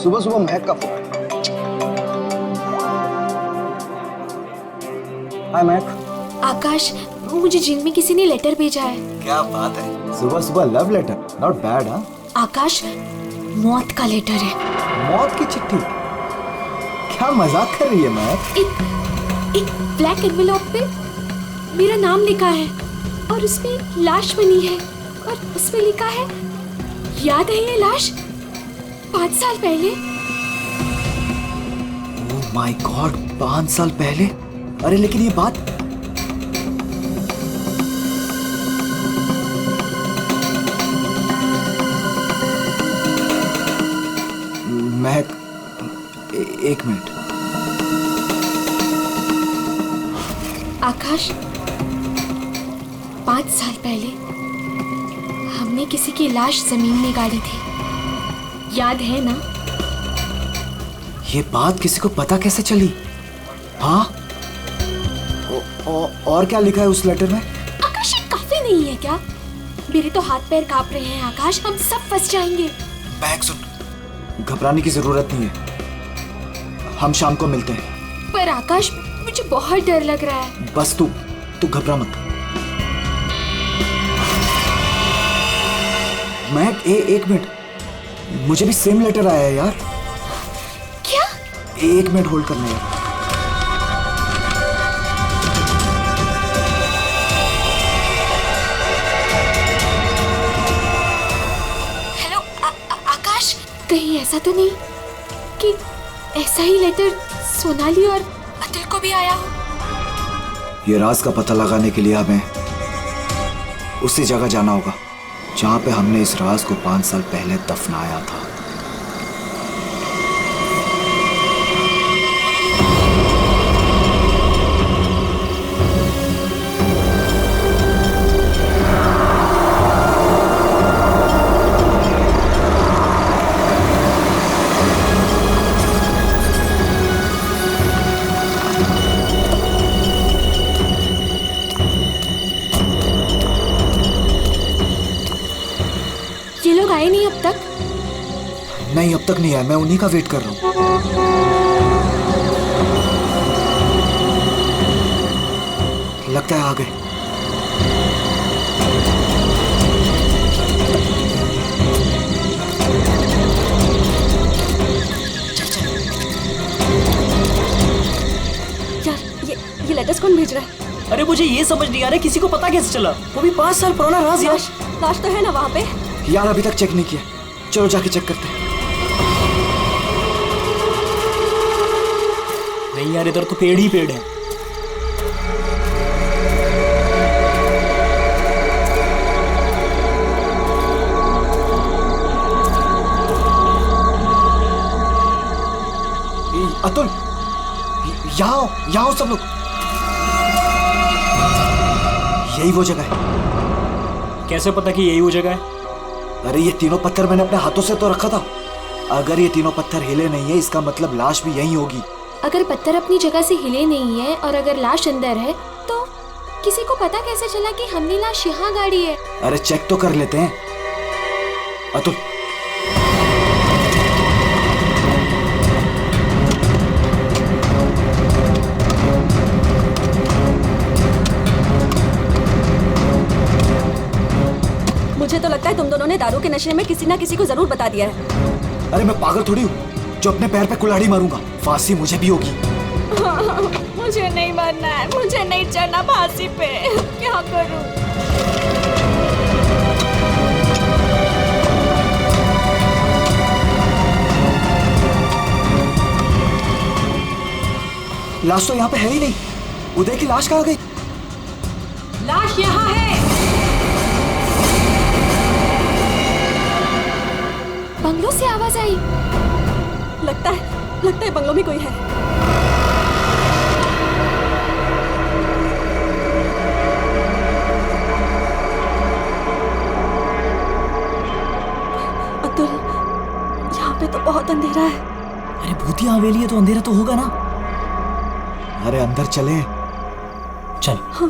सुबह सुबह महक का फोन। हाय महक। आकाश, मुझे जिम में किसी ने लेटर भेजा है। क्या बात है, सुबह सुबह लव लेटर, नॉट बैड। हाँ आकाश, मौत का लेटर है। मौत की चिट्ठी? क्या मजाक कर रही है महक? एक ब्लैक एनवेलप पे मेरा नाम लिखा है और उसमें लाश बनी है और उसमें लिखा है, याद है ये लाश 5 साल पहले? ओह माय गॉड, 5 साल पहले? अरे लेकिन ये बात महक, एक मिनट। आकाश, 5 साल पहले हमने किसी की लाश जमीन में गाड़ी थी, याद है ना? ये बात किसी को पता कैसे चली? हाँ, और क्या लिखा है उस लेटर में? आकाश, ये काफी नहीं है क्या? मेरे तो हाथ पैर कांप रहे हैं आकाश, हम सब फंस जाएंगे। महक सुन, घबराने की जरूरत नहीं है, हम शाम को मिलते हैं। पर आकाश, मुझे बहुत डर लग रहा है। बस तू घबरा मत। महक, एक मिनट, मुझे भी सेम लेटर आया है यार। क्या? 1 मिनट होल्ड करना यार। हेलो आकाश, कहीं ऐसा तो नहीं कि ऐसा ही लेटर सोनाली और अतुल को भी आया हो? ये राज का पता लगाने के लिए हमें उसी जगह जाना होगा जहां पे हमने इस राज को 5 साल पहले दफनाया था। ये लोग आए नहीं अब तक? नहीं, अब तक नहीं आया, मैं उन्हीं का वेट कर रहा हूं। लगता है आ गए। यार, ये लेटर्स कौन भेज रहा है? अरे मुझे ये समझ नहीं आ रहा किसी को पता कैसे चला। वो भी 5 साल पुराना राज यार। लाश तो है ना वहाँ पे? यार अभी तक चेक नहीं किया, चलो जाके चेक करते हैं। नहीं यार, इधर तो पेड़ ही पेड़ है। अतुल, यहाँ आओ सब लोग। यही वो जगह है। कैसे पता कि यही वो जगह है? अरे ये तीनों पत्थर मैंने अपने हाथों से तो रखा था। अगर ये तीनों पत्थर हिले नहीं है, इसका मतलब लाश भी यहीं होगी। अगर पत्थर अपनी जगह से हिले नहीं है और अगर लाश अंदर है, तो किसी को पता कैसे चला कि हमने लाश यहाँ गाड़ी है? अरे चेक तो कर लेते हैं। अतुल, मुझे तो लगता है तुम दोनों ने दारू के नशे में किसी ना किसी को जरूर बता दिया है। अरे मैं पागल थोड़ी हूँ जो अपने पैर पे कुल्हाड़ी मारूंगा। फांसी मुझे भी होगी। मुझे नहीं मरना है, मुझे नहीं चढ़ना फांसी पे। क्या करूं? लाश तो यहाँ पे है ही नहीं। उदय की लाश कहाँ गई? लाश यहाँ है। बंगलों से आवाज आई। लगता है बंगलों में कोई है। अतुल, यहाँ पे तो बहुत अंधेरा है। अरे भूतिया हवेली है तो अंधेरा तो होगा ना। अरे अंदर चले। चल। हाँ।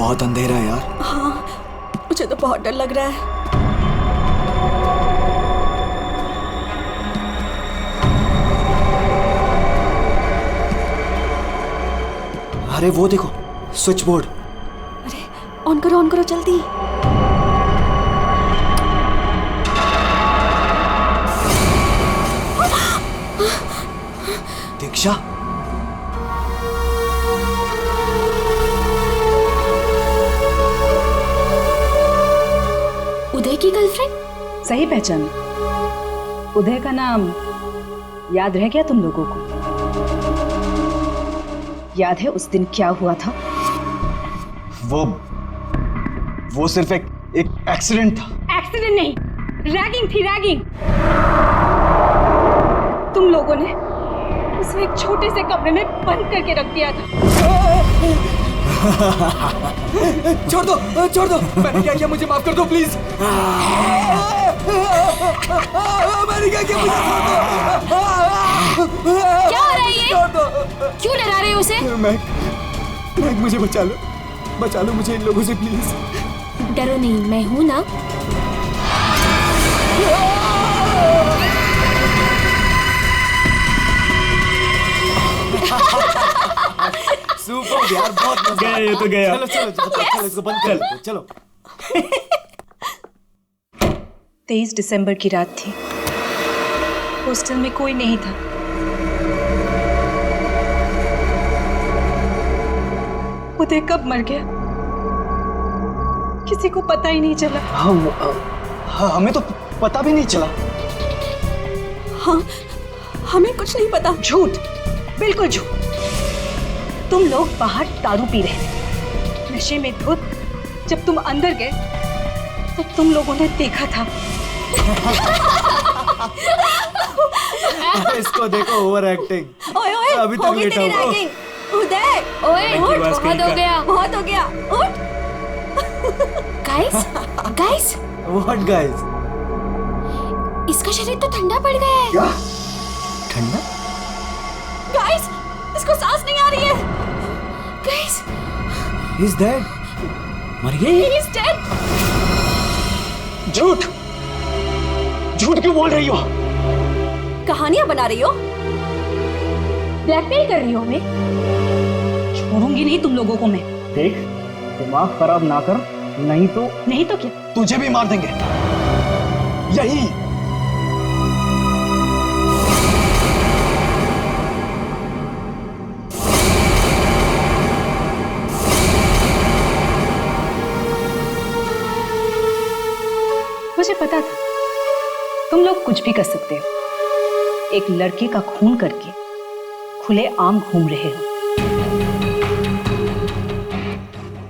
बहुत अंधेरा है यार। हाँ, मुझे तो बहुत डर लग रहा है। अरे वो देखो, स्विच बोर्ड। अरे ऑन करो जल्दी। दीक्षा, उदय की गर्लफ्रेंड? सही पहचान। उदय का नाम याद रह गया तुम लोगों को? याद है उस दिन क्या हुआ था? वो सिर्फ एक एक्सीडेंट था। एक्सीडेंट नहीं, रैगिंग थी, रैगिंग। तुम लोगों ने उसे एक छोटे से कमरे में बंद करके रख दिया था। छोड़ दो, मैंने क्या किया, मुझे माफ कर दो प्लीज। मैंने क्या किया, मुझे छोड़ दो। क्या हो रहा है ये? छोड़ दो। क्यों डरा रहे हो उसे? मैक, मुझे बचा लो मुझे इन लोगों से प्लीज। डरो नहीं, मैं हूं ना। सुपर यार, बहुत मजा गया ये तो गया। चलो इसको बंद कर दो, चलो। 23 दिसंबर की रात थी। हॉस्टल में कोई नहीं था। उदय कब मर गया किसी को पता ही नहीं चला। हाँ, हमें तो पता भी नहीं चला। हाँ, हमें कुछ नहीं पता। झूठ, बिल्कुल झूठ। तुम लोग बाहर दारू पी रहे थे, नशे में धुत। जब तुम अंदर गए तो तुम लोगों ने देखा था। इसको देखो, ओवर एक्टिंग। ओए अभी तक हो गई लेटा तेरी हुआ। रैगिंग। उदय, ओए, उठ, बहुत हो गया। उठ। Guys, what guys? इसका शरीर तो ठंडा पड़ गया है। क्या? ठंडा? गाइस, इसको सांस नहीं आ रही है। Guys, he is dead. मर गई? He is dead. झूठ क्यों बोल रही हो? कहानियां बना रही हो? ब्लैकमेल कर रही हो हमें? छोड़ूंगी नहीं तुम लोगों को मैं। देख, दिमाग खराब ना कर, नहीं तो क्या? तुझे भी मार देंगे, यही। मुझे पता था तुम लोग कुछ भी कर सकते हो। एक लड़के का खून करके खुले आम घूम रहे हो।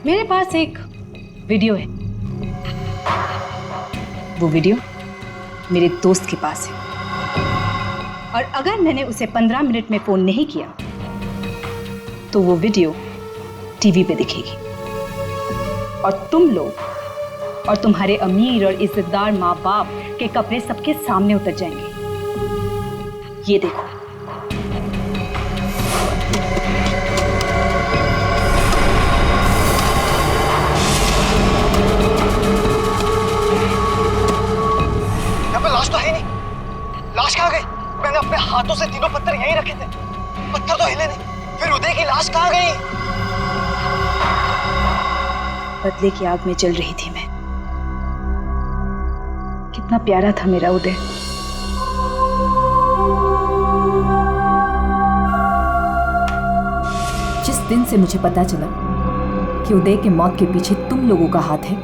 मेरे पास एक वीडियो है। वो वीडियो मेरे दोस्त के पास है, और अगर मैंने उसे 15 मिनट में फोन नहीं किया तो वो वीडियो टीवी पे दिखेगी, और तुम लोग और तुम्हारे अमीर और इज्जतदार माँ बाप के कपड़े सबके सामने उतर जाएंगे। ये देखो। यहाँ पे लाश तो है नहीं। लाश कहाँ गई? मैंने अपने हाथों से तीनों पत्थर यहीं रखे थे, पत्थर तो हिले नहीं। फिर उदय की लाश कहाँ गई? बदले की आग में जल रही थी मैं। कितना प्यारा था मेरा उदय। जिस दिन से मुझे पता चला कि उदय के मौत के पीछे तुम लोगों का हाथ है,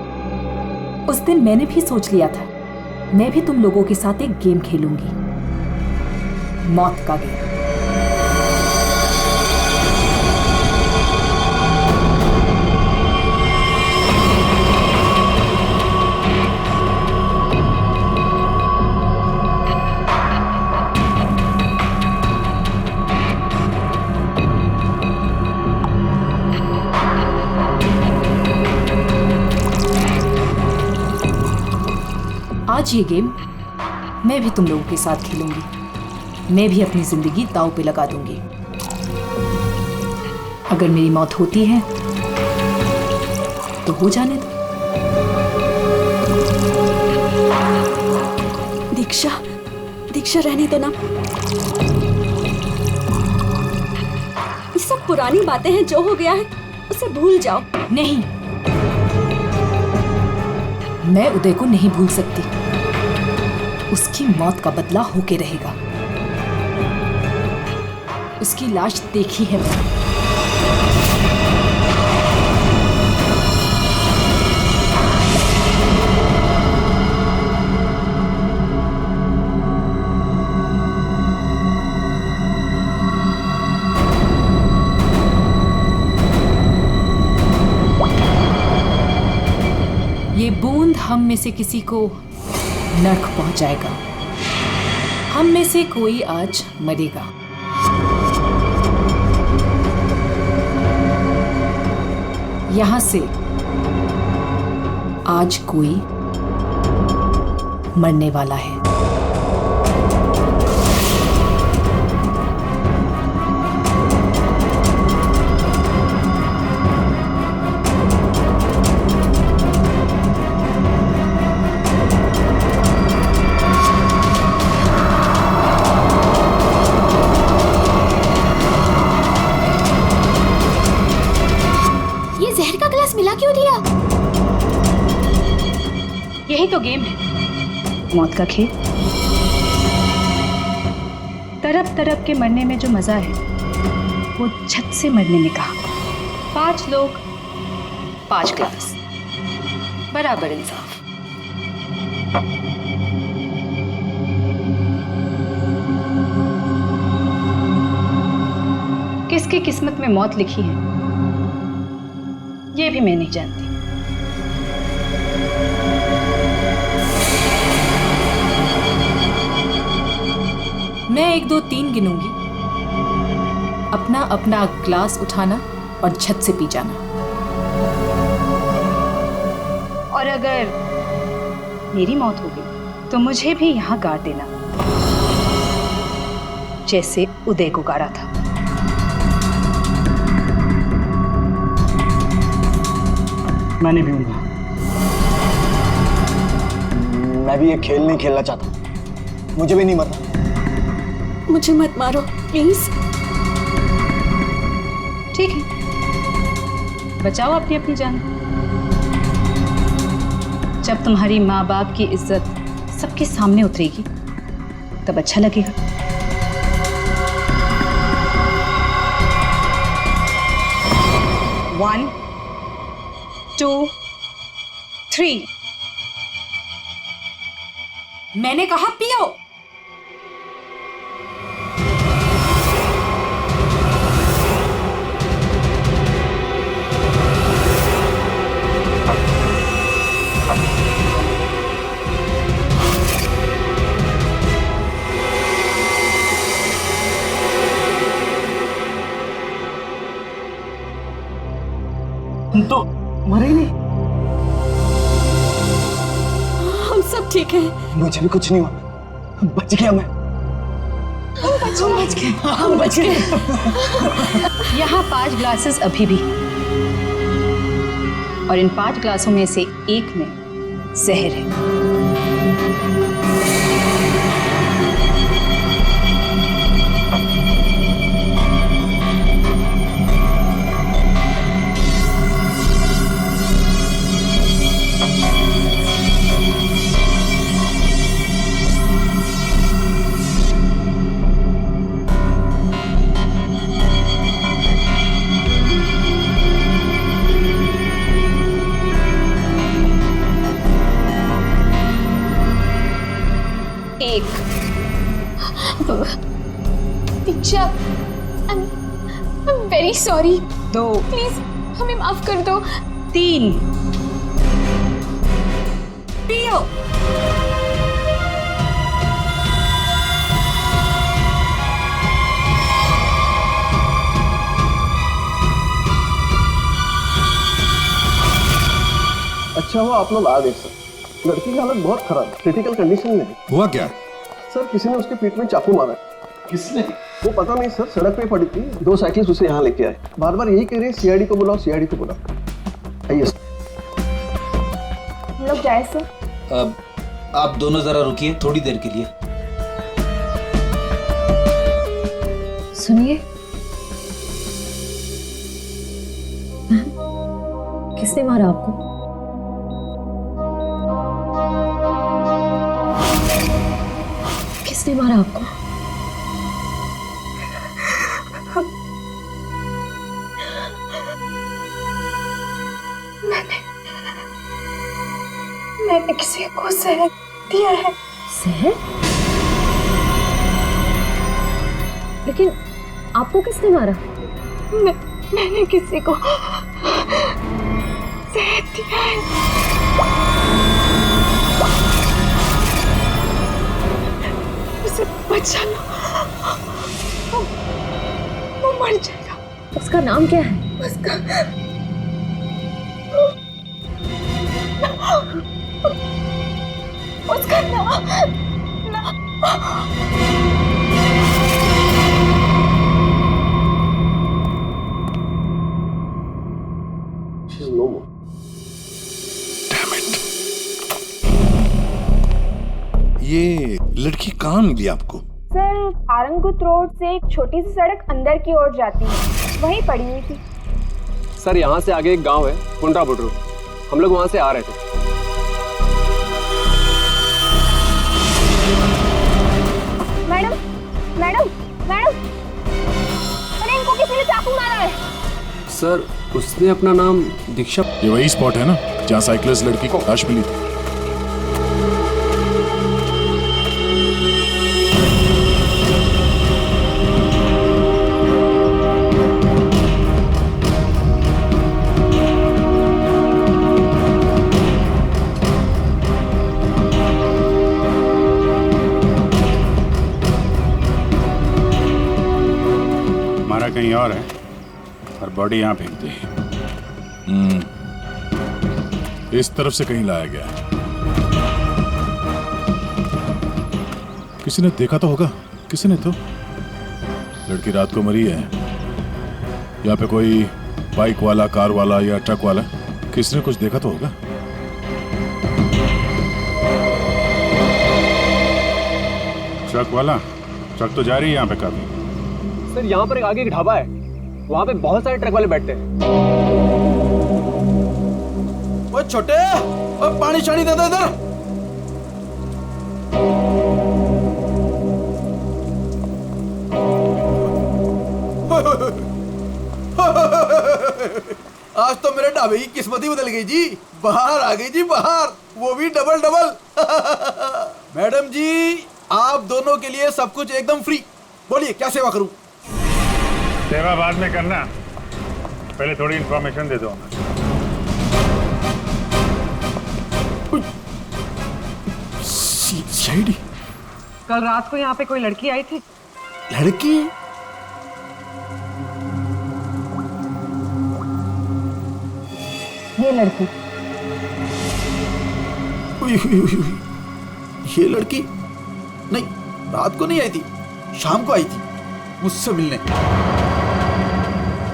उस दिन मैंने भी सोच लिया था मैं भी तुम लोगों के साथ एक गेम खेलूंगी, मौत का गेम। आज ये गेम मैं भी तुम लोगों के साथ खेलूंगी। मैं भी अपनी जिंदगी दांव पे लगा दूंगी। अगर मेरी मौत होती है तो हो जाने दो। दीक्षा, दीक्षा रहने दो ना। ये सब पुरानी बातें हैं, जो हो गया है उसे भूल जाओ। नहीं, मैं उदय को नहीं भूल सकती। उसकी मौत का बदला होके रहेगा। उसकी लाश देखी है मैंने। ये बूंद हम में से किसी को नर्क पहुंचाएगा। हम में से कोई आज मरेगा। यहां से आज कोई मरने वाला है। मिला क्यों दिया? यही तो गेम है, मौत का खेल। तरफ तरफ के मरने में जो मजा है वो झट से मरने में कहा। 5 लोग 5 ग्लास, बराबर इंसाफ। किसकी किस्मत में मौत लिखी है ये भी मैं नहीं जानती। मैं 1 2 3 गिनूंगी। अपना अपना ग्लास उठाना और छत से पी जाना। और अगर मेरी मौत हो गई तो मुझे भी यहाँ गाड़ देना, जैसे उदय को गाड़ा था। मैं नहीं पीऊंगा। मैं भी ये खेल नहीं खेलना चाहता। मुझे भी नहीं मरना। मुझे मत मारो प्लीज। ठीक है, बचाओ अपनी अपनी जान। जब तुम्हारी माँ बाप की इज्जत सबके सामने उतरेगी तब अच्छा लगेगा। One, 2, 3। मैंने कहा पियो। तुम तो मरे ही नहीं। हम सब ठीक हैं। मुझे भी कुछ नहीं हुआ। बच गया मैं। हम बच गए। यहाँ 5 ग्लासेस अभी भी, और इन 5 ग्लासों में से एक में जहर है। दीक्षा, I'm very sorry। 2, प्लीज हमें माफ कर दो। 3। पियो। अच्छा हुआ आप लोग आ गए सर। लड़की की हालत बहुत खराब, क्रिटिकल कंडीशन में है। हुआ क्या? सर किसी ने उसके पीठ में चाकू मारा है। किसने? वो पता नहीं सर, सड़क पे पड़ी थी। 2 साइकिलिस्ट उसे यहाँ लेके आए। बार बार यही कह रहे हैं सीआईडी को बुलाओ, सीआईडी को बुलाओ। आइए सर। हम लोग जाए सर? अब आप दोनों जरा रुकिए थोड़ी देर के लिए। सुनिए, किसने मारा आपको? किसने मारा आपको? मैंने किसी को जहर दिया है। जहर? लेकिन आपको किसने मारा? मैंने किसी को जहर दिया है। उसे बचा लो, वो मर जाएगा। उसका नाम क्या है? उसका नाम She's no more. ये लड़की कहाँ मिली आपको? सर, आरंगपुर रोड से एक छोटी सी सड़क अंदर की ओर जाती है, वहीं पड़ी हुई थी। सर यहाँ से आगे एक गांव है पुंडरा बुडरू, हम लोग वहां से आ रहे थे। मैडम मैडम मैडम, अरे इनको किसी ने चाकू मारा है। सर उसने अपना नाम दीक्षा। ये वही स्पॉट है ना जहाँ साइकिलिस्ट लड़की को लाश मिली थी? मारा कहीं और है और बॉडी यहाँ फेंक दी। इस तरफ से कहीं लाया गया है। किसी ने देखा तो होगा। किसी ने तो। लड़की रात को मरी है। यहाँ पे कोई बाइक वाला, कार वाला या ट्रक वाला, किसी ने कुछ देखा तो होगा। ट्रक वाला? ट्रक तो जा रही है यहाँ पे काफी। सर यहाँ पर एक आगे एक ढाबा है, वहाँ पे बहुत सारे ट्रक वाले बैठते हैं। ओ छोटे, ओ पानी शानी दे दो इधर। आज तो मेरे ढाबे की किस्मत ही बदल गई जी। बाहर आ गई जी, बाहर, वो भी डबल डबल। मैडम जी, आप दोनों के लिए सब कुछ एकदम फ्री। बोलिए क्या सेवा करूं? सेवा बाद में करना, पहले थोड़ी इंफॉर्मेशन दे दो। सीआईडी? कल रात को यहाँ पे कोई लड़की आई थी। लड़की? ये लड़की। ये लड़की? नहीं, रात को नहीं आई थी, शाम को आई थी मुझसे मिलने।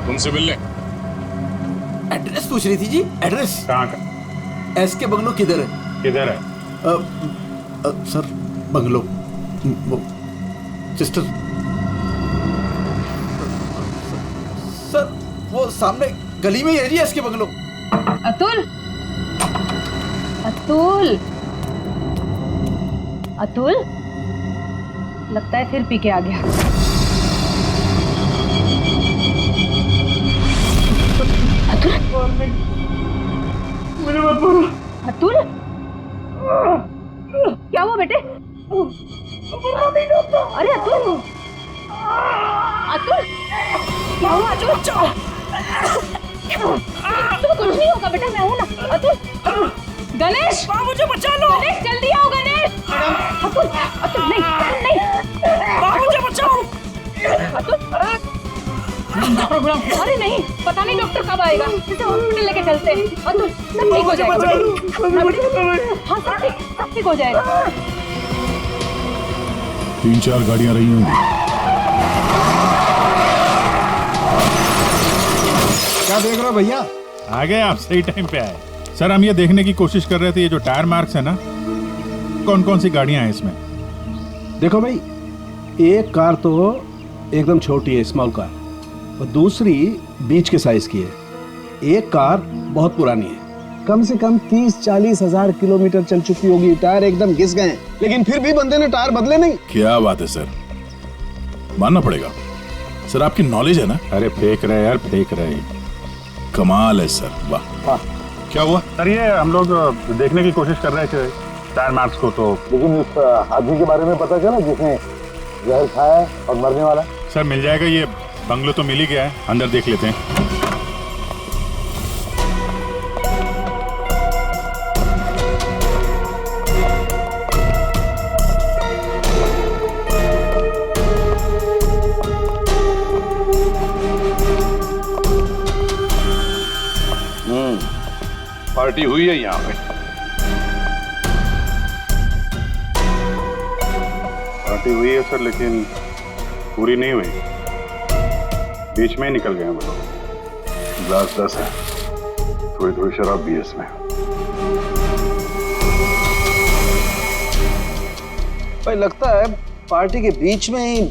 तुमसे मिलने? एड्रेस पूछ रही थी जी, एड्रेस। कहाँ का? एसके बंगलो किधर है? किधर है? सर बंगलो, वो सिस्टर। सर वो सामने गली में ही है जी एसके बंगलो। अतुल, अतुल, अतुल, लगता है फिर पी के आ गया। अतुल, मुझे मत मारो। अतुल, क्या हुआ बेटे? अरे अतुल, अतुल, क्या हुआ अतुल? तुम्हें कुछ नहीं होगा बेटा, मैं हूं ना। अतुल, गणेश, मुझे बचा लो। गणेश जल्दी आओ गणेश। अतुल, अतुल नहीं, नहीं, मुझे बचाओ। अतुल, अरे नहीं, पता नहीं डॉक्टर कब आएगा, इसे हॉस्पिटल लेके चलते हैं। अतुल, सब ठीक हो जाएगा। हाँ सब ठीक हो जाएगा। 3-4 गाड़ियां रही होंगी। क्या देख रहे हो भैया? आ गए आप, सही टाइम पे आए। सर हम ये देखने की कोशिश कर रहे थे ये जो टायर मार्क्स है ना, कौन कौन सी गाड़ियां हैं इसमें? देखो भाई, एक कार तो एकदम छोटी है, स्मॉल कार, और दूसरी बीच के साइज की है। एक कार बहुत पुरानी है, कम से कम 30-40 हजार किलोमीटर चल चुकी होगी, टायर एकदम घिस गए, लेकिन फिर भी बंदे ने टायर बदले नहीं। क्या बात है सर, मानना पड़ेगा सर, आपकी नॉलेज है ना। अरे फेंक रहे यार, फेंक रहे। कमाल है सर, वाह। हाँ। क्या हुआ सर ये हम लोग देखने की कोशिश कर रहे थे टायर मार्क्स को, तो लेकिन उस आदमी के बारे में पता चला जिसने जहर खाया और मरने वाला? सर मिल जाएगा, ये बंगलो तो मिल ही गया है, अंदर देख लेते हैं। पार्टी हुई है यहाँ पे। पार्टी हुई है सर, लेकिन पूरी नहीं हुई, बीच में ही निकल गए हम लोग। ग्लास 10 है, थोड़ी थोड़ी शराब भी है इसमें। भाई लगता है पार्टी के बीच में ही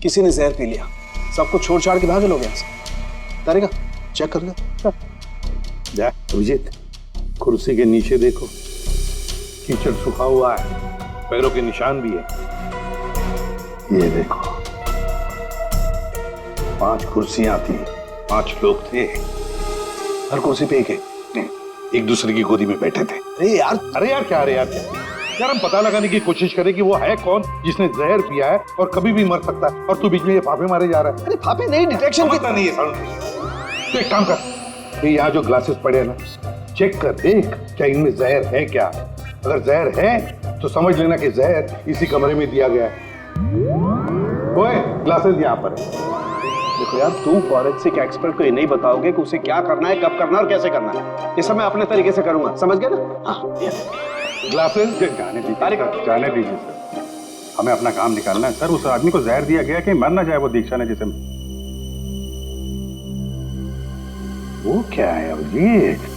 किसी ने जहर पी लिया, सबको छोड़ छाड़ के भागे लोग यहाँ से। तारिका चेक कर ले। जा अभिजीत, कुर्सी के नीचे देखो, कीचड़ सूखा हुआ है, पैरों के निशान भी है। ये देखो, 5 कुर्सियां थी, 5 लोग थे, हर कुर्सी पे एक दूसरे की गोदी में बैठे थे। अरे यार क्या यार हम पता लगाने की कोशिश करें कि वो है कौन जिसने जहर पिया है और कभी भी मर सकता है, और तू बीच में ये फाफे मारे जा रहा है। अरे फाफे नहीं, डिटेक्शन की नहीं है। तो एक काम कर, ये यहाँ जो ग्लासेस पड़े हैं ना, चेक कर देख क्या इनमें जहर है क्या। अगर जहर है तो समझ लेना कि जहर इसी कमरे में दिया गया है। ओए ग्लासेस यहाँ पर है। देखो यार, तुम फॉरेंसिक एक्सपर्ट को ये नहीं बताओगे कि उसे क्या करना है, कब करना है और कैसे करना है। ये सब मैं अपने तरीके से करूंगा, समझ गए ना? हाँ ग्लासेस जाने दीजिए सर, हमें अपना काम निकालना है। सर उस आदमी को जहर दिया गया कि मर ना जाए वो दीक्षा ने जिसे। वो क्या है अभिजीत?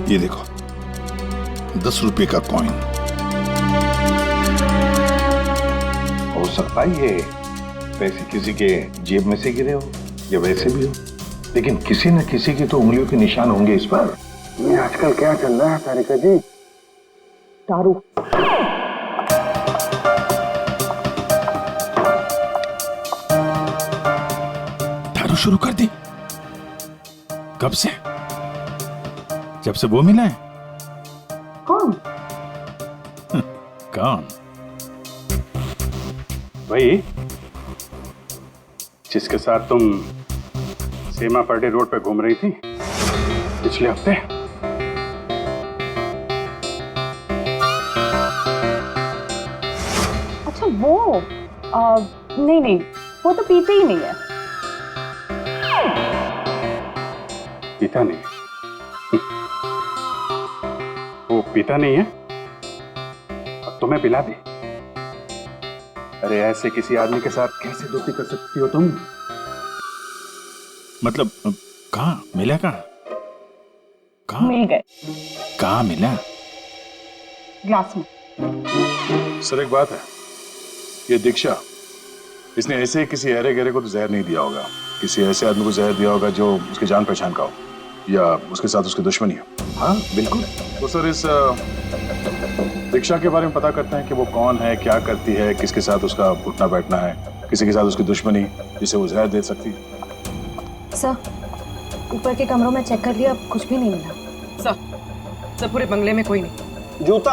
ये देखो 10 रुपए का कॉइन। हो सकता है ये पैसे किसी के जेब में से गिरे हो या वैसे भी हो, लेकिन किसी न किसी की तो उंगलियों के निशान होंगे इस पर। ये आजकल क्या चल रहा है तारिका जी? दारू। दारू शुरू कर दी? कब से? जब से वो मिला है? कौन? कौन? भाई जिसके साथ तुम सीमा पर्डे रोड पे घूम रही थी पिछले हफ्ते। अच्छा वो नहीं वो तो पीते ही नहीं है। पीता नहीं? वो पीता नहीं है? अब तुम्हें पिला दे। अरे ऐसे किसी आदमी के साथ कैसे दोस्ती कर सकती हो तुम? मतलब कहाँ मिला? कहाँ मिल गए? कहाँ मिला? ग्लास में। सर एक बात है, ये दीक्षा, इसने ऐसे किसी अहरे गहरे को तो जहर नहीं दिया होगा, किसी ऐसे आदमी को जहर दिया होगा जो उसकी जान पहचान का हो या उसके साथ उसकी दुश्मनी हो। हाँ बिल्कुल। तो सर इस दीक्षा के बारे में पता करते हैं कि वो कौन है, क्या करती है, किसके साथ उसका उठना बैठना है, किसी के साथ उसकी दुश्मनी जिसे वो जहर दे सकती है। सर ऊपर के कमरों में चेक कर लिया, कुछ भी नहीं मिला। सर पूरे बंगले में कोई नहीं। जूता?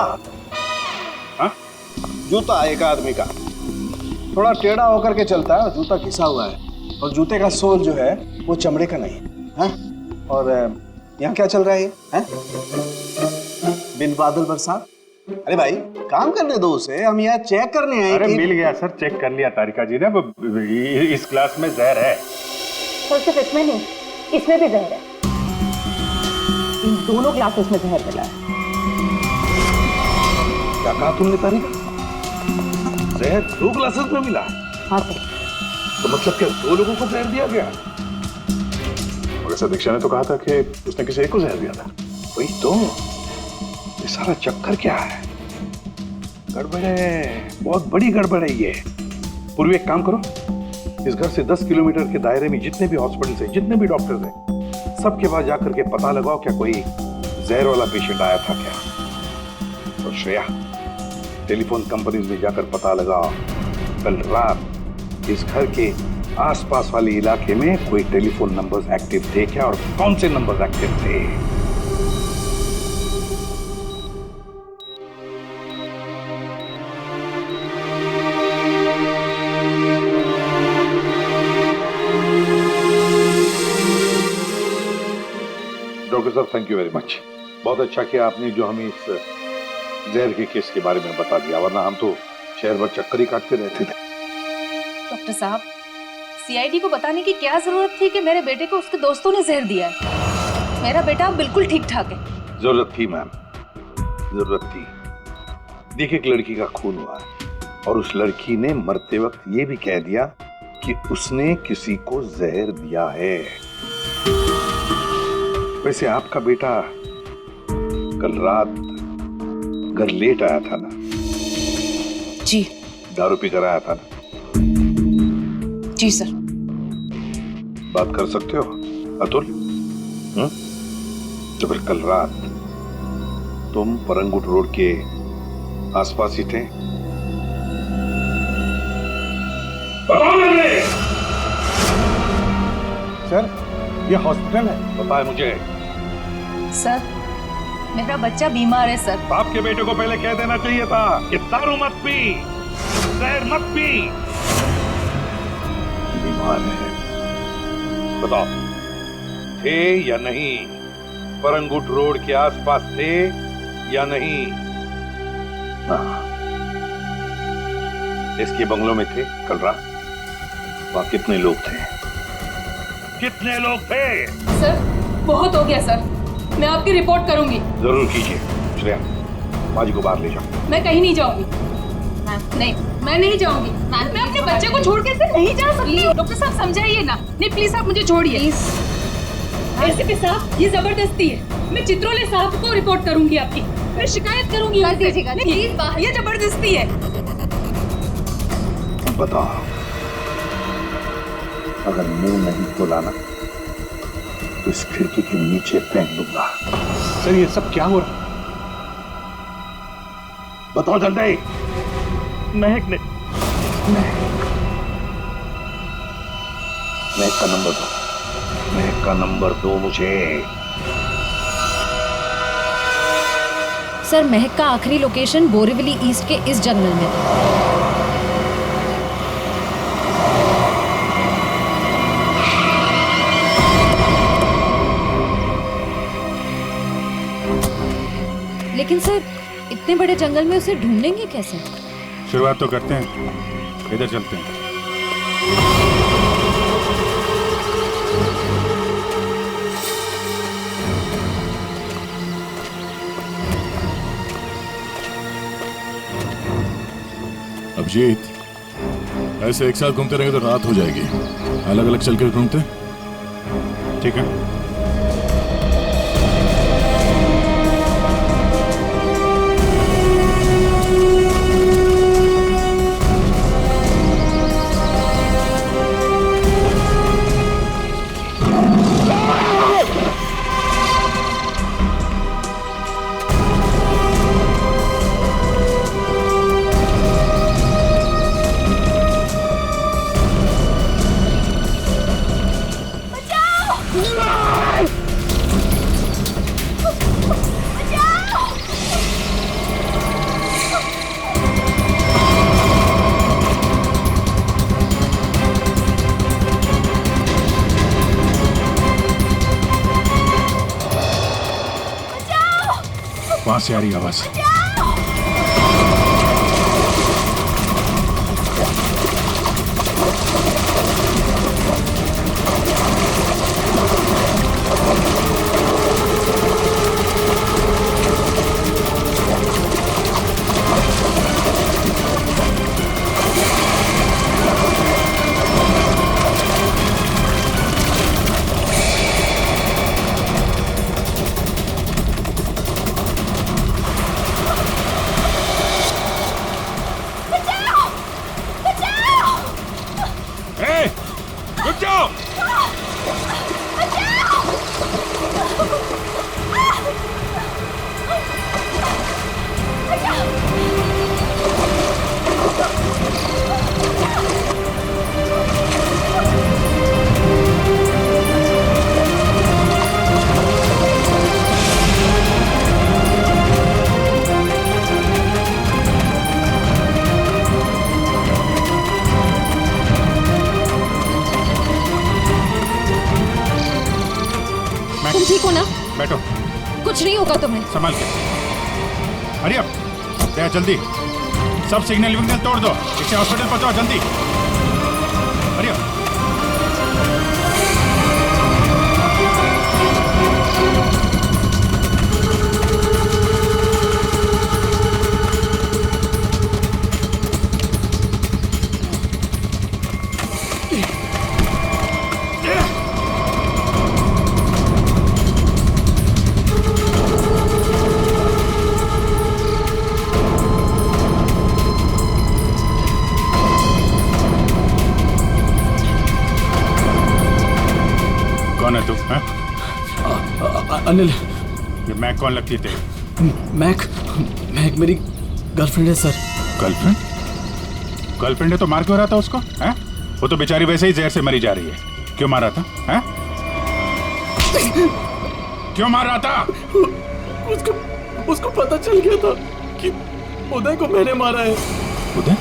हाँ? जूता एक आदमी का थोड़ा टेढ़ा होकर के चलता है, जूता घिसा हुआ है, और जूते का सोल जो है वो चमड़े का नहीं है। और यहाँ क्या चल रहा है? बिन बादल बरसात, अरे भाई काम करने दो उसे, हम यहाँ चेक करने आए। अरे मिल गया सर, चेक कर लिया तारिका जी ने। इस ग्लास में जहर है। सर सिर्फ इसमें नहीं, इसमें भी जहर है। इन दोनों ग्लासेस में जहर मिला है। क्या कहा तुमने तारिका? जहर 2 ग्लासेस में मिला? हाँ सर। तो मतलब क्या 2 लोगों को जहर दिया गया? वैसे दीक्षा ने तो कहा था कि उसने किसी एक को जहर दिया था। वही तो, ये सारा चक्कर क्या है? गड़बड़ है, बहुत बड़ी गड़बड़ है ये। पूर्वी एक काम करो, इस घर से 10 किलोमीटर के दायरे में जितने भी हॉस्पिटल्स हैं, जितने भी डॉक्टर्स हैं, सबके पास जाकर के पता लगाओ क्या कोई जहर वाला पेशेंट आया था क्या। और श्रेया, टेलीफोन कंपनीज में जाकर पता लगाओ कल रात इस घर के आसपास वाले इलाके में कोई टेलीफोन नंबर्स एक्टिव थे क्या, और कौन से नंबर्स एक्टिव थे। डॉक्टर साहब, थैंक यू वेरी मच। बहुत अच्छा किया आपने जो हमें इस जहर के केस के बारे में बता दिया, वरना हम तो शहर भर चक्कर ही काटते रहते थे। डॉक्टर साहब, सीआईडी को बताने की क्या जरूरत थी कि मेरे बेटे को उसके दोस्तों ने जहर दिया है। मेरा बेटा बिल्कुल ठीक ठाक है। जरूरत थी मैम, जरूरत थी। देखिए, एक लड़की का खून हुआ है और उस लड़की ने मरते वक्त ये भी कह दिया कि उसने किसी को जहर दिया है। वैसे आपका बेटा कल रात घर लेट आया था ना? जी। दारू पी कर आया था ना? जी सर। बात कर सकते हो अतुल? तो फिर कल रात तुम परंगुट रोड के आसपास ही थे? सर, ये हॉस्पिटल है। पता है मुझे। सर, मेरा बच्चा बीमार है सर। आपके बेटे को पहले कह देना चाहिए था कि दारू मत पी, जहर मत पी। बीमार है। बताओ, थे या नहीं? परंगुट रोड के आसपास थे या नहीं? इसके बंगलों में थे कल रात? वहां कितने लोग थे? कितने लोग थे? सर, बहुत हो गया सर, मैं आपकी रिपोर्ट करूंगी। जरूर कीजिए। श्रेया, माँ जी को बाहर ले जाओ। मैं कहीं नहीं जाऊंगी। नहीं, मैं नहीं जाऊंगी। मैं अपने बच्चे को छोड़ के नहीं जा सकती। डॉक्टर साहब समझाइए ना। नहीं प्लीज आप मुझे छोड़िए। एसीपी साहब, ये जबरदस्ती है। मैं चित्रोले साहब को रिपोर्ट करूंगी आपकी। मैं शिकायत करूंगी। कर दीजिएगा प्लीज। ये जबरदस्ती है। बताओ, अगर मुंह नहीं खोला ना तो इस खिड़की के नीचे फेंक दूंगा। सर, ये सब क्या हो रहा? बताओ जल्दी। महक ने। महक का नंबर दो। महक का नंबर दो मुझे। सर, महक का आखिरी लोकेशन बोरीवली ईस्ट के इस जंगल में। लेकिन सर, इतने बड़े जंगल में उसे ढूंढेंगे कैसे? शुरुआत तो करते हैं, इधर चलते हैं। अभिजीत, ऐसे एक साथ घूमते रहेंगे तो रात हो जाएगी। अलग अलग चल कर घूमते। ठीक है। वहां से आ रही आवाज। ठीक हो ना? बैठो। कुछ नहीं होगा तुम्हें। संभाल के। हरी अप, दया जल्दी। सब सिग्नल विग्नल तोड़ दो, इसे हॉस्पिटल पहुंचाओ जल्दी। Hurry up. कौन है तू? अनिल। ये मैक कौन लगती थी? मैक मेरी गर्लफ्रेंड है सर। गर्लफ्रेंड? गर्लफ्रेंड है तो मार क्यों रहा था उसको? हैं? वो तो बेचारी वैसे ही जहर से मरी जा रही है। क्यों मार रहा था? हैं? क्यों मार रहा था? उसको पता चल गया था कि उदय को मैंने मारा है। उदय?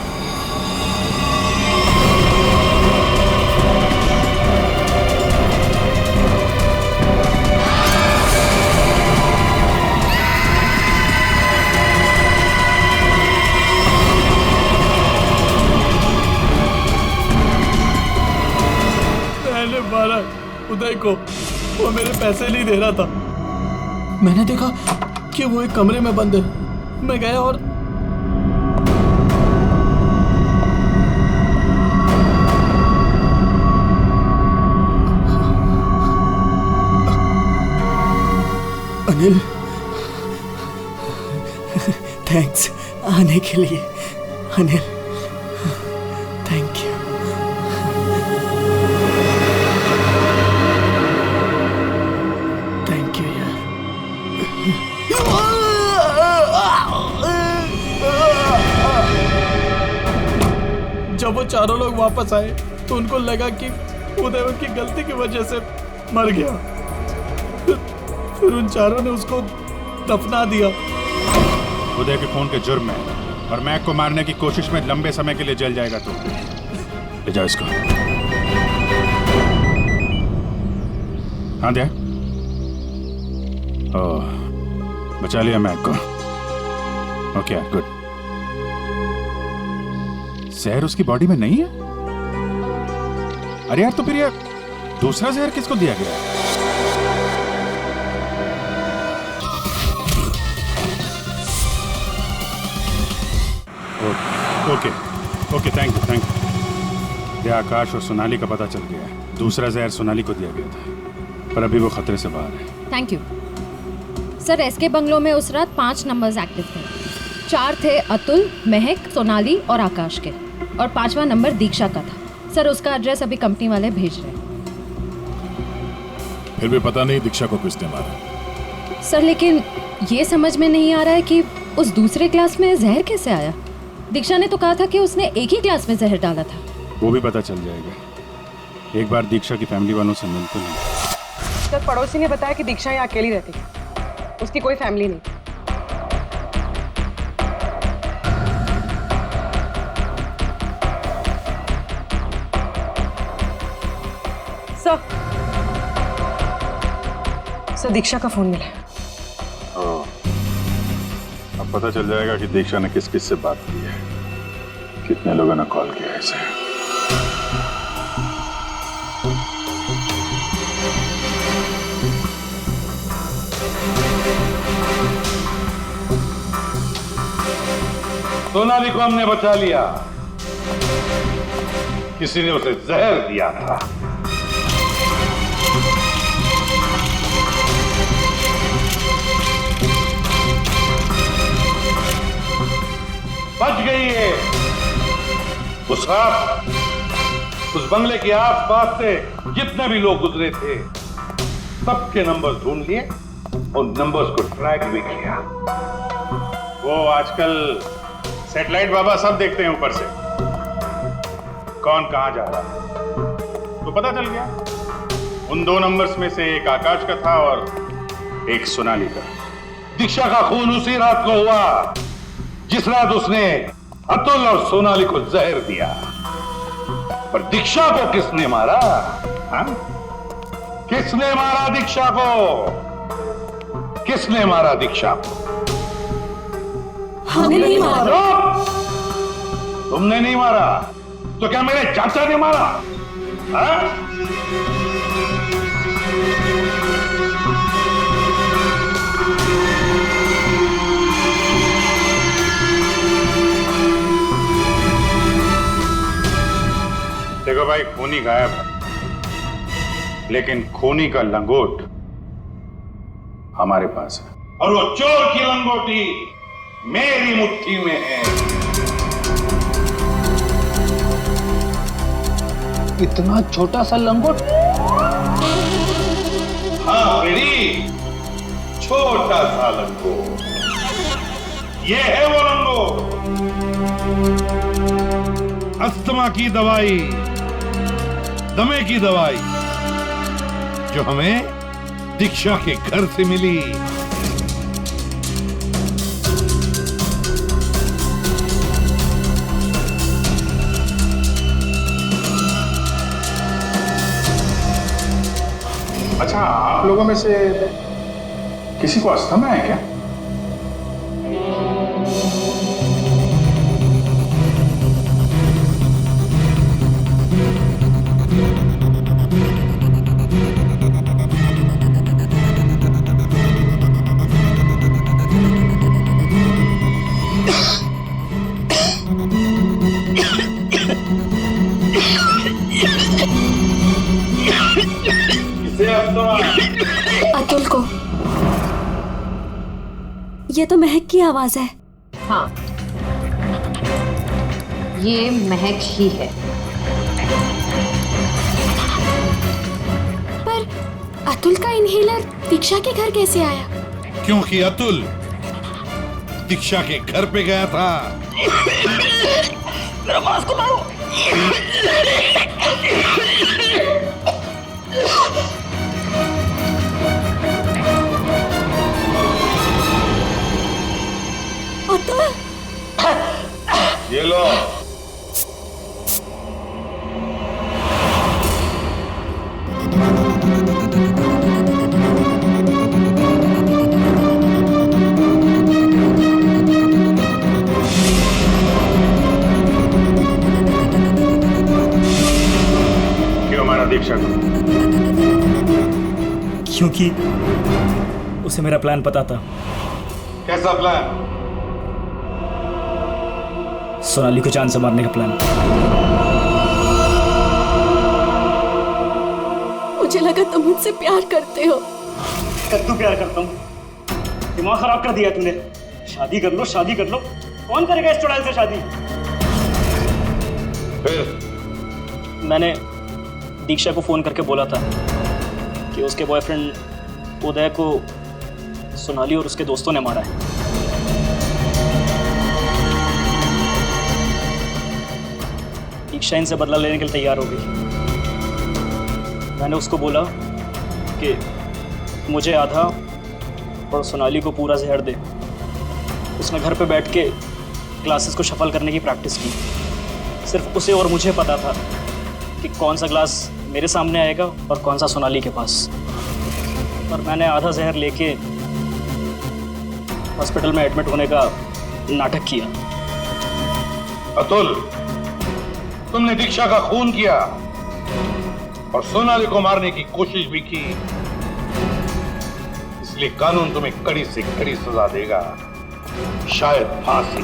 मारा उदय को, वो मेरे पैसे नहीं दे रहा था। मैंने देखा कि वो एक कमरे में बंद है। मैं गया और अनिल, थैंक्स आने के लिए। Anil, thank you. जब वो चारों लोग वापस आए तो उनको लगा कि उदय उनकी गलती की वजह से मर गया। फिर उन चारों ने उसको दफना दिया। उदय के खून के जुर्म में और मैक को मारने की कोशिश में लंबे समय के लिए जेल जाएगा तू। ले जाओ इसको। हाँ दे। ओह, बचा लिया मैक को। Okay, good. जहर उसकी बॉडी में नहीं है? अरे यार, तो फिर ये दूसरा जहर किसको दिया गया? Okay, thank you. ये आकाश और सोनाली का पता चल गया है। दूसरा जहर सोनाली को दिया गया था, पर अभी वो खतरे से बाहर है। Thank you sir. S K bungalow में उस रात 5 नंबर्स एक्टिव थे। 4 थे अतुल, महक, सोनाली और आकाश के, और 5वां नंबर दीक्षा का था। सर, उसका एड्रेस अभी कंपनी वाले भेज रहे हैं। फिर भी पता नहीं दीक्षा को किसने मारा। सर, लेकिन ये समझ में नहीं आ रहा है कि उस दूसरे क्लास में जहर कैसे आया। दीक्षा ने तो कहा था कि उसने एक ही क्लास में जहर डाला था। वो भी पता चल जाएगा। एक बार दीक्षा की फैमिली वालों से मिलते हैं। सर, पड़ोसी ने बताया कि दीक्षा यहाँ अकेली रहती है, उसकी कोई फैमिली नहीं। सर, दीक्षा का फोन मिला। अब पता चल जाएगा कि दीक्षा ने किस किस से बात की है, कितने लोगों ने कॉल किया है इसे। सोनाली को हमने बचा लिया। किसी ने उसे जहर दिया था। बच गई है। उस रात उस बंगले के आसपास से जितने भी लोग गुजरे थे सबके नंबर्स ढूंढ लिए और नंबर्स को ट्रैक भी किया। वो आजकल सैटेलाइट बाबा सब देखते हैं ऊपर से, कौन कहां जा रहा है। तो पता चल गया उन 2 नंबर्स में से एक आकाश का था और एक सोनाली का। दीक्षा का खून उसी रात को हुआ जिस रात उसने अतुल और सोनाली को जहर दिया। पर दीक्षा को किसने मारा? हाँ? किसने मारा दीक्षा को? किसने मारा दीक्षा? हमने नहीं मारा। तुमने नहीं मारा तो क्या मेरे चाचा ने मारा? हाँ? देखो भाई, खूनी गायब है, लेकिन खूनी का लंगोट हमारे पास है, और वो चोर की लंगोटी मेरी मुट्ठी में है। इतना छोटा सा लंगोट? हाँ फ्रेडी, छोटा सा लंगोट। ये है वो लंगोट, अस्थमा की दवाई, दमे की दवाई, जो हमें दीक्षा के घर से मिली। अच्छा, आप लोगों में से किसी को अस्थमा है क्या? अतुल को। ये तो महक की आवाज है। हाँ, ये महक ही है। पर अतुल का इनहेलर दीक्षा के घर कैसे आया? क्योंकि अतुल दीक्षा के घर पे गया था। मेरा मास्क उतारो। ये लो। क्यों मारा दीक्षा को? क्योंकि उसे मेरा प्लान पता था। कैसा प्लान? सोनाली को जान से मारने का प्लान। मुझे लगा तुम मुझसे प्यार करते हो। कद्दू प्यार करता हूँ? दिमाग खराब कर दिया तूने। शादी कर लो, शादी कर लो। कौन करेगा इस चुड़ैल से शादी? फिर मैंने दीक्षा को फोन करके बोला था कि उसके बॉयफ्रेंड उदय को सोनाली और उसके दोस्तों ने मारा है। दीक्षा इनसे बदला लेने के लिए तैयार हो गई। मैंने उसको बोला कि मुझे आधा और सोनाली को पूरा जहर दे। उसने घर पे बैठ के ग्लासेस को शफल करने की प्रैक्टिस की। सिर्फ उसे और मुझे पता था कि कौन सा ग्लास मेरे सामने आएगा और कौन सा सोनाली के पास। और मैंने आधा जहर लेके हॉस्पिटल में एडमिट होने का नाटक किया। अतुल, तुमने दीक्षा का खून किया और सोनाली को मारने की कोशिश भी की, इसलिए कानून तुम्हें कड़ी से कड़ी सजा देगा, शायद फांसी।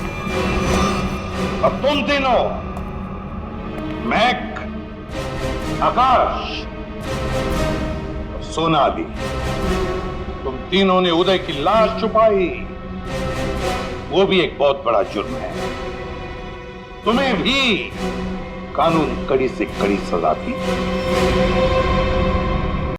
अब तुम तीनों, महक, आकाश और सोनाली, तुम तीनों ने उदय की लाश छुपाई। वो भी एक बहुत बड़ा जुर्म है। तुम्हें भी कानून कड़ी से कड़ी सजा दी।